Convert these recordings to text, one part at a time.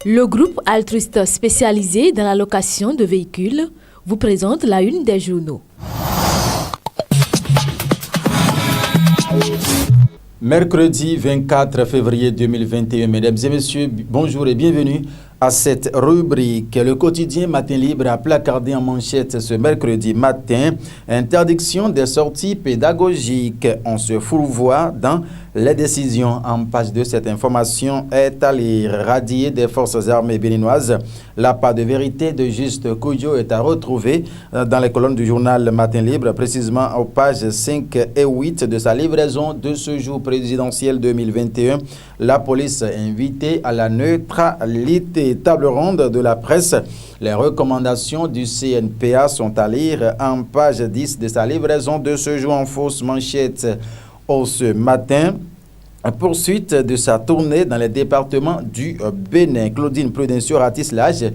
Le groupe altruiste spécialisé dans la location de véhicules vous présente la une des journaux. Mercredi 24 février 2021, mesdames et messieurs, bonjour et bienvenue à cette rubrique. Le quotidien Matin Libre a placardé en manchette ce mercredi matin interdiction des sorties pédagogiques. On se fourvoie dans les décisions. En page 2, cette information est à lire. Radié des forces armées béninoises, la part de vérité de Juste Koudio est à retrouver dans les colonnes du journal Matin Libre, précisément aux pages 5 et 8 de sa livraison de ce jour présidentiel 2021. La police invitée à la neutralité. Table ronde de la presse. Les recommandations du CNPA sont à lire en page 10 de sa livraison de ce jour en fausse manchette. Ce matin, poursuite de sa tournée dans les départements du Bénin. Claudine Prudencio ratisse l'âge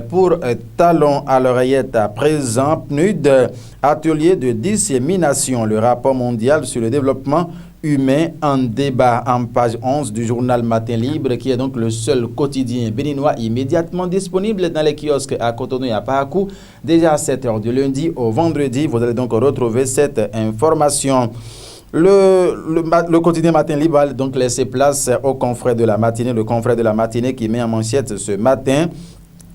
pour talons à l'oreillette à présent. PNUD, atelier de dissémination. Le rapport mondial sur le développement humain en débat en page 11 du journal Matin Libre, qui est donc le seul quotidien béninois immédiatement disponible dans les kiosques à Cotonou et à Parakou. Déjà à 7h du lundi au vendredi, vous allez donc retrouver cette information. Le quotidien Matin Libre va donc laisser place au confrère de la matinée, le confrère de la matinée qui met en manchette ce matin: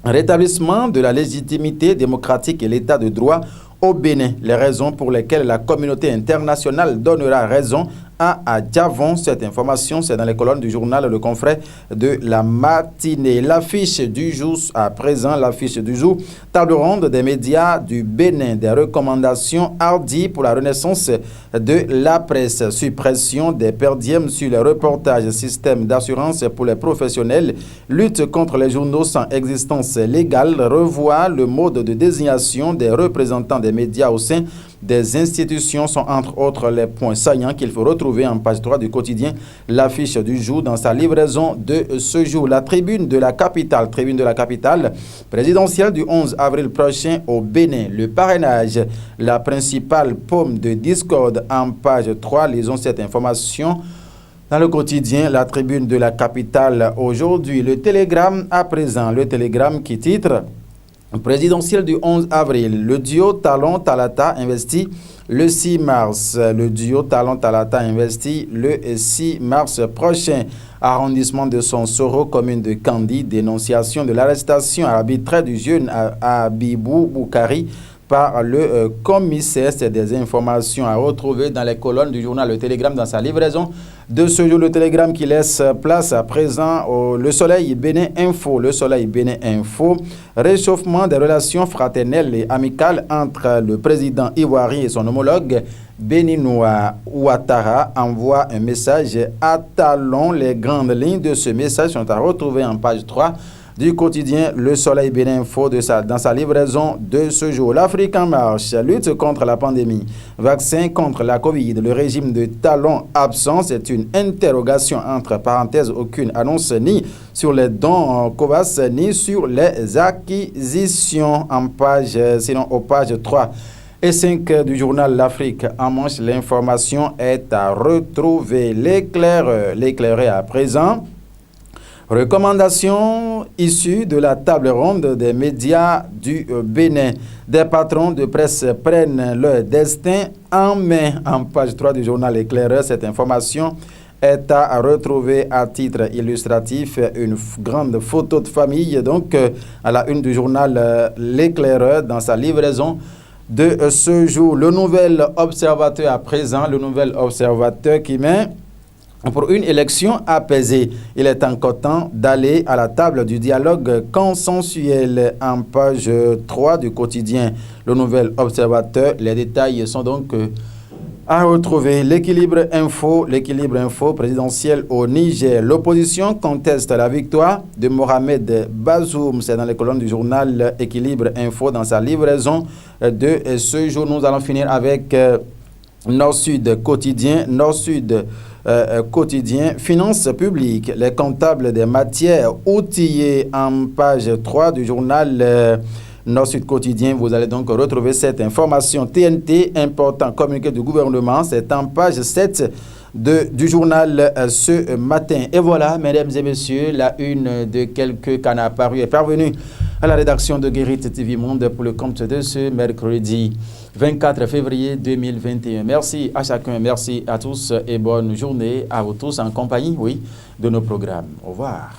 rétablissement de la légitimité démocratique et l'état de droit au Bénin, les raisons pour lesquelles la communauté internationale donnera raison à Diavon. Cette information, c'est dans les colonnes du journal Le Confrère de la matinée. L'affiche du jour, à présent, l'affiche du jour, table ronde des médias du Bénin, des recommandations hardies pour la renaissance de la presse, suppression des perdièmes sur les reportages, système d'assurance pour les professionnels, lutte contre les journaux sans existence légale, revoit le mode de désignation des représentants des médias au sein des institutions sont entre autres les points saillants qu'il faut retrouver en page 3 du quotidien. L'affiche du jour dans sa livraison de ce jour. La tribune de la capitale présidentielle du 11 avril prochain au Bénin. Le parrainage, la principale paume de discorde en page 3. Lisons cette information dans le quotidien La Tribune de la capitale aujourd'hui. Le Télégramme à présent, le Télégramme qui titre présidentielle du 11 avril, le duo Talon-Talata investit le 6 mars. Le duo Talon-Talata investit le 6 mars prochain. Arrondissement de Sonsoro, commune de Kandi, dénonciation de l'arrestation arbitraire du jeune Abibou Boukari par le commissaire. C'est des informations à retrouver dans les colonnes du journal Le Télégramme dans sa livraison de ce jour. Le Télégramme qui laisse place à présent au Le Soleil Bénin Info. Le Soleil Bénin Info, réchauffement des relations fraternelles et amicales entre le président ivoirien et son homologue béninois. Ouattara envoie un message à Talon. Les grandes lignes de ce message sont à retrouver en page 3 du quotidien Le Soleil Bénin Info dans sa livraison de ce jour. L'Afrique en marche, lutte contre la pandémie, vaccin contre la Covid, le régime de Talon absent, c'est une interrogation entre parenthèses, aucune annonce ni sur les dons COVAX ni sur les acquisitions en page, sinon aux pages 3 et 5 du journal L'Afrique en marche. L'information est à retrouver. L'éclaireur à présent. Recommandations issues de la table ronde des médias du Bénin. Des patrons de presse prennent leur destin en main. En page 3 du journal Éclaireur, cette information est à retrouver à titre illustratif. Une grande photo de famille, donc à la une du journal L'Éclaireur dans sa livraison de ce jour. Le Nouvel Observateur à présent, le Nouvel Observateur qui met pour une élection apaisée. Il est encore temps d'aller à la table du dialogue consensuel en page 3 du quotidien Le Nouvel Observateur. Les détails sont donc à retrouver. L'équilibre info présidentiel au Niger. L'opposition conteste la victoire de Mohamed Bazoum. C'est dans les colonnes du journal Équilibre info dans sa livraison de ce jour. Nous allons finir avec Nord-Sud quotidien. Nord-Sud quotidien, finances publiques, les comptables des matières outillées en page 3 du journal Nord-Sud quotidien. Vous allez donc retrouver cette information. TNT, important communiqué du gouvernement, c'est en page 7 du journal ce matin. Et voilà, mesdames et messieurs, la une de quelques canards parus est parvenue à la rédaction de Guérit TV Monde pour le compte de ce mercredi 24 février 2021. Merci à chacun, merci à tous et bonne journée à vous tous en compagnie, de nos programmes. Au revoir.